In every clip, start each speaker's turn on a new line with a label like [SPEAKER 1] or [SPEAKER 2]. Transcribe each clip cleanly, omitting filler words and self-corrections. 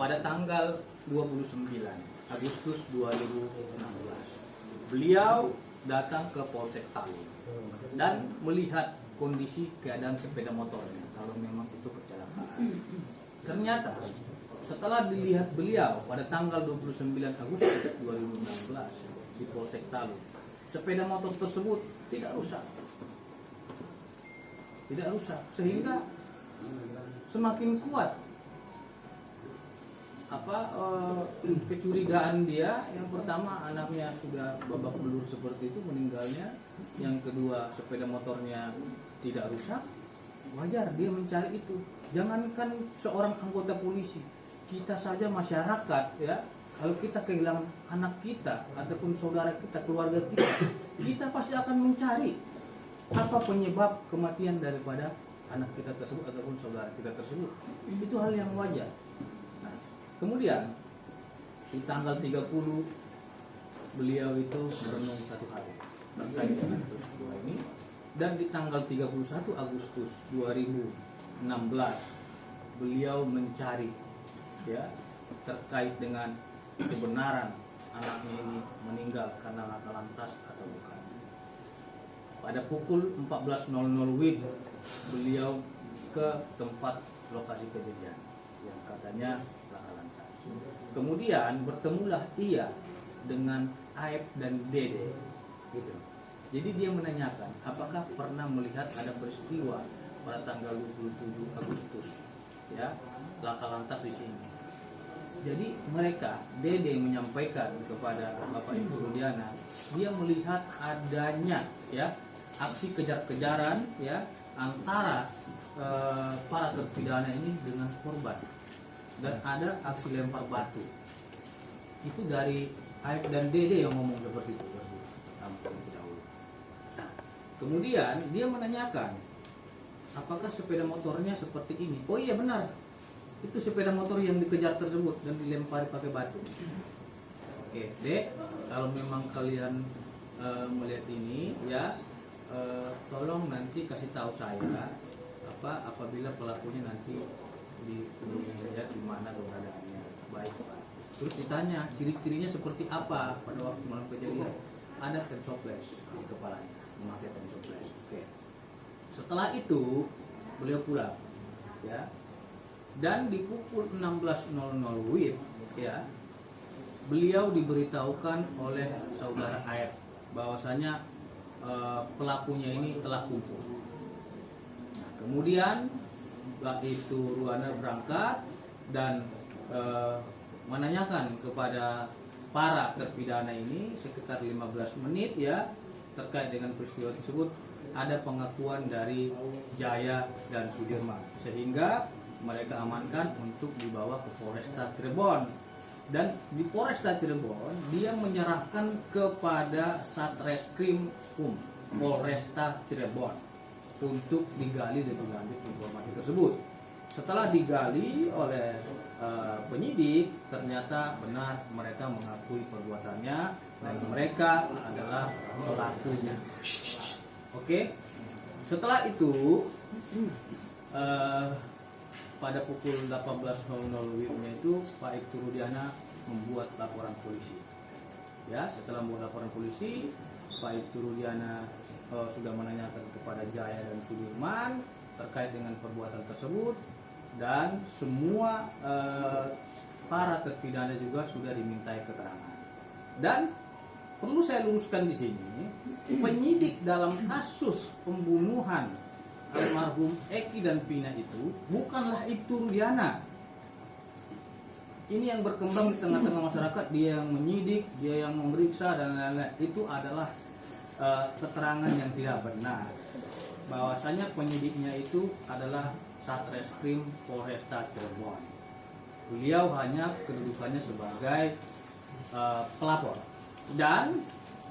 [SPEAKER 1] pada tanggal 29 Agustus 2016 beliau datang ke Polsek Talun dan melihat kondisi keadaan sepeda motornya kalau memang itu kecelakaan. Ternyata setelah dilihat beliau pada tanggal 29 Agustus 2016 di Polsek Talun, sepeda motor tersebut tidak rusak. Tidak rusak, sehingga semakin kuat kecurigaan dia. Yang pertama, anaknya sudah babak belur seperti itu meninggalnya. Yang kedua, sepeda motornya tidak rusak. Wajar dia mencari itu. Jangankan seorang anggota polisi, kita saja masyarakat ya, kalau kita kehilangan anak kita ataupun saudara kita, keluarga kita, kita pasti akan mencari apa penyebab kematian daripada anak kita tersebut ataupun saudara kita tersebut. Itu hal yang wajar. Nah, kemudian di tanggal 30 beliau itu merenung satu hari terkait dengan peristiwa ini, dan di tanggal 31 Agustus 2016 beliau mencari ya terkait dengan kebenaran anaknya ini meninggal karena laka lantas atau bukan. Pada pukul 14.00 WIB beliau ke tempat lokasi kejadian yang katanya laka lantas. Kemudian bertemulah ia dengan Aep dan Dede gitu. Jadi dia menanyakan apakah pernah melihat ada peristiwa pada tanggal 27 Agustus ya laka lantas di sini. Jadi mereka, Dede menyampaikan kepada Bapak Ibu Rudiana, dia melihat adanya ya aksi kejar-kejaran ya antara para terpidana ini dengan korban, dan ada aksi lempar batu. Itu dari Aib dan Dede yang ngomong seperti itu. Nah, kemudian dia menanyakan apakah sepeda motornya seperti ini. Oh iya benar, itu sepeda motor yang dikejar tersebut dan dilempari pakai batu. Oke, Dek, kalau memang kalian melihat ini ya, tolong nanti kasih tahu saya apabila pelakunya nanti dilihat di mana keberadaannya. Baik, Pak. Terus ditanya ciri-cirinya seperti apa pada waktu malam kejadian. Ada pensoples di kepalanya, memakai pensoples. Oke. Setelah itu beliau pulang ya. Dan di pukul 16.00 WIB ya, beliau diberitahukan oleh saudara Aep bahwasanya pelakunya ini telah kumpul. Nah, kemudian itu Ruana berangkat dan menanyakan kepada para terpidana ini sekitar 15 menit ya terkait dengan peristiwa tersebut. Ada pengakuan dari Jaya dan Sudirman, sehingga mereka amankan untuk dibawa ke Polresta Cirebon. Dan di Polresta Cirebon dia menyerahkan kepada Satreskrim Polresta Cirebon untuk digali lebih lanjut informasi tersebut. Setelah digali oleh penyidik, ternyata benar mereka mengakui perbuatannya dan mereka adalah pelakunya. Oke. Setelah itu pada pukul 18.00 WIB-nya itu Pak Ibtu Rudiana membuat laporan polisi. Ya, setelah membuat laporan polisi, Pak Ibtu Rudiana sudah menanyakan kepada Jaya dan Sudirman terkait dengan perbuatan tersebut, dan semua para terpidana juga sudah dimintai keterangan. Dan perlu saya luruskan di sini, penyidik dalam kasus pembunuhan almarhum Eki dan Pina itu bukanlah Ibtu Rudiana. Ini yang berkembang di tengah-tengah masyarakat, dia yang menyidik, dia yang memeriksa dan lain-lain. Itu adalah keterangan yang tidak benar. Bahwasanya penyidiknya itu adalah Satreskrim Polresta Cirebon. Beliau hanya kedudukannya sebagai pelapor. Dan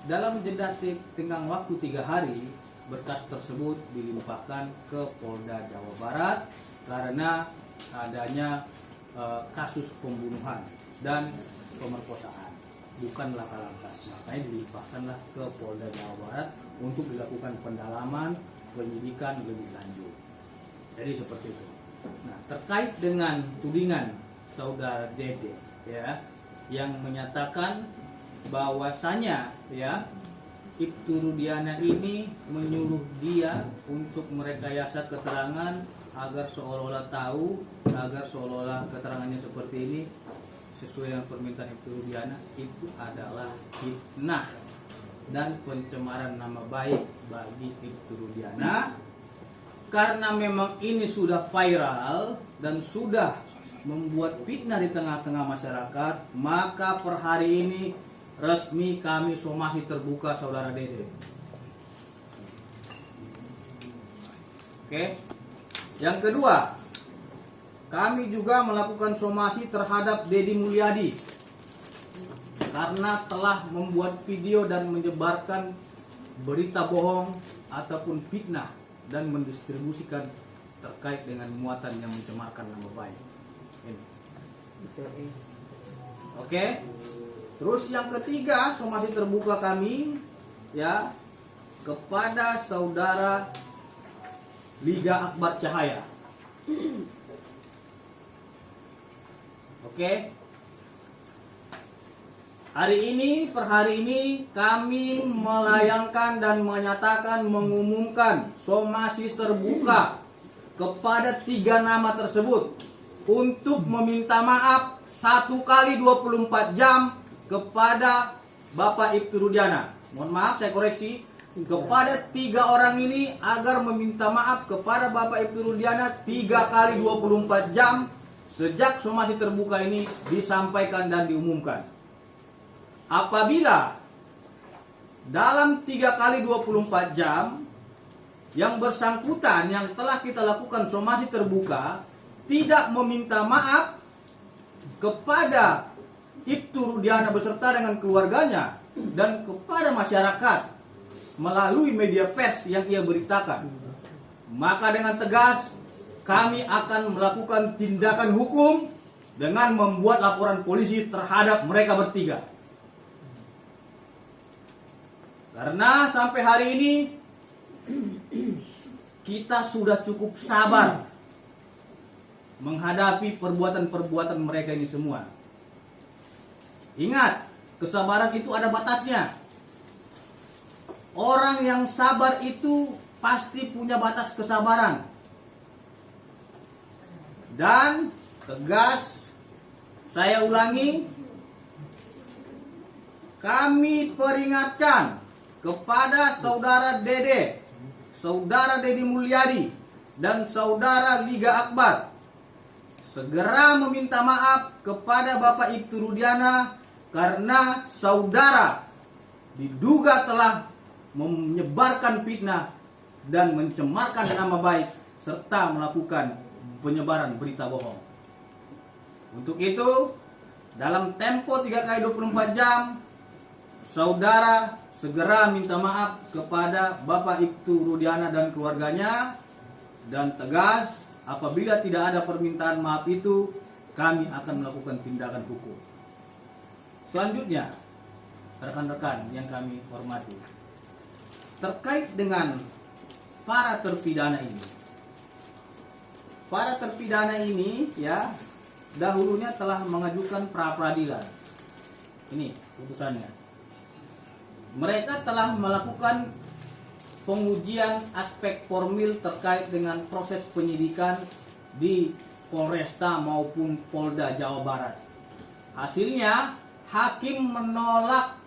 [SPEAKER 1] dalam jeda tenggang waktu 3 hari, berkas tersebut dilimpahkan ke Polda Jawa Barat karena adanya kasus pembunuhan dan pemerkosaan, bukan laka lantas. Makanya dilimpahkanlah ke Polda Jawa Barat untuk dilakukan pendalaman, penyidikan lebih lanjut. Jadi seperti itu. Nah, terkait dengan tudingan saudara Dede, ya, yang menyatakan bahwasanya, ya, Ibtu Rudiana ini menyuruh dia untuk merekayasa keterangan agar seolah-olah tahu, agar seolah-olah keterangannya seperti ini sesuai dengan permintaan Ibtu Rudiana. Itu adalah fitnah dan pencemaran nama baik bagi Ibtu Rudiana. Karena memang ini sudah viral dan sudah membuat fitnah di tengah-tengah masyarakat, maka per hari ini resmi kami somasi terbuka saudara Dede. Oke. Yang kedua, kami juga melakukan somasi terhadap Deddy Mulyadi karena telah membuat video dan menyebarkan berita bohong ataupun fitnah dan mendistribusikan terkait dengan muatan yang mencemarkan nama baik. Ini. Oke. Terus yang ketiga, somasi terbuka kami, ya, kepada saudara Liga Akbar Cahaya. Oke. Per hari ini kami melayangkan dan menyatakan, mengumumkan somasi terbuka kepada 3 nama tersebut untuk meminta maaf 1 kali 24 jam kepada Bapak Ibtu Rudiana. Mohon maaf, saya koreksi, kepada 3 orang ini agar meminta maaf kepada Bapak Ibtu Rudiana 3 kali 24 jam sejak somasi terbuka ini disampaikan dan diumumkan. Apabila dalam 3 kali 24 jam yang bersangkutan yang telah kita lakukan somasi terbuka tidak meminta maaf kepada Ibtu Rudiana beserta dengan keluarganya dan kepada masyarakat melalui media pers yang ia beritakan, maka dengan tegas kami akan melakukan tindakan hukum dengan membuat laporan polisi terhadap mereka bertiga. Karena sampai hari ini kita sudah cukup sabar menghadapi perbuatan-perbuatan mereka ini semua. Ingat, kesabaran itu ada batasnya. Orang yang sabar itu pasti punya batas kesabaran. Dan tegas, saya ulangi, kami peringatkan kepada saudara Dede, saudara Deddy Mulyadi, dan saudara Liga Akbar segera meminta maaf kepada Bapak Ibtu Rudiana karena saudara diduga telah menyebarkan fitnah dan mencemarkan nama baik serta melakukan penyebaran berita bohong. Untuk itu, dalam tempo 3 kali 24 jam, saudara segera minta maaf kepada Bapak Ibtu Rudiana dan keluarganya, dan tegas apabila tidak ada permintaan maaf itu, kami akan melakukan tindakan hukum. Selanjutnya, rekan-rekan yang kami hormati, terkait dengan para terpidana ini. Para terpidana ini, ya, dahulunya telah mengajukan pra peradilan. Ini putusannya. Mereka telah melakukan pengujian aspek formil terkait dengan proses penyidikan di Polresta maupun Polda Jawa Barat. Hasilnya, hakim menolak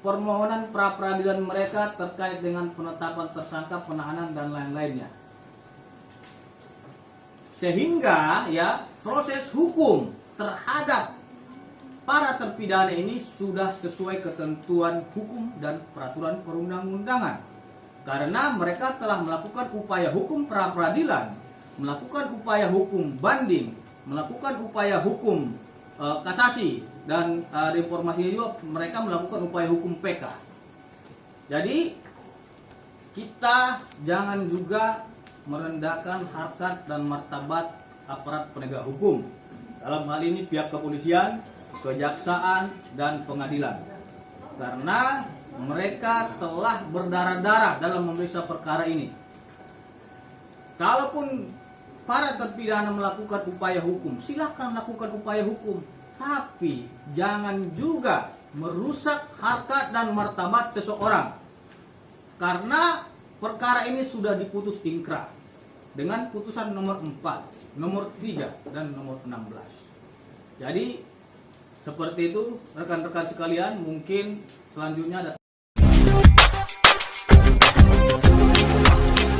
[SPEAKER 1] permohonan pra peradilan mereka terkait dengan penetapan tersangka, penahanan, dan lain-lainnya. Sehingga, ya, proses hukum terhadap para terpidana ini sudah sesuai ketentuan hukum dan peraturan perundang-undangan. Karena mereka telah melakukan upaya hukum pra peradilan, melakukan upaya hukum banding, melakukan upaya hukum kasasi, dan reformasinya juga mereka melakukan upaya hukum PK. Jadi kita jangan juga merendahkan harkat dan martabat aparat penegak hukum. Dalam hal ini pihak kepolisian, kejaksaan, dan pengadilan. Karena mereka telah berdarah-darah dalam memeriksa perkara ini. Kalaupun para terpidana melakukan upaya hukum, silakan lakukan upaya hukum, tapi jangan juga merusak harkat dan martabat seseorang. Karena perkara ini sudah diputus ingkrah dengan putusan nomor 4, nomor 3, dan nomor 16. Jadi seperti itu rekan-rekan sekalian, mungkin selanjutnya ada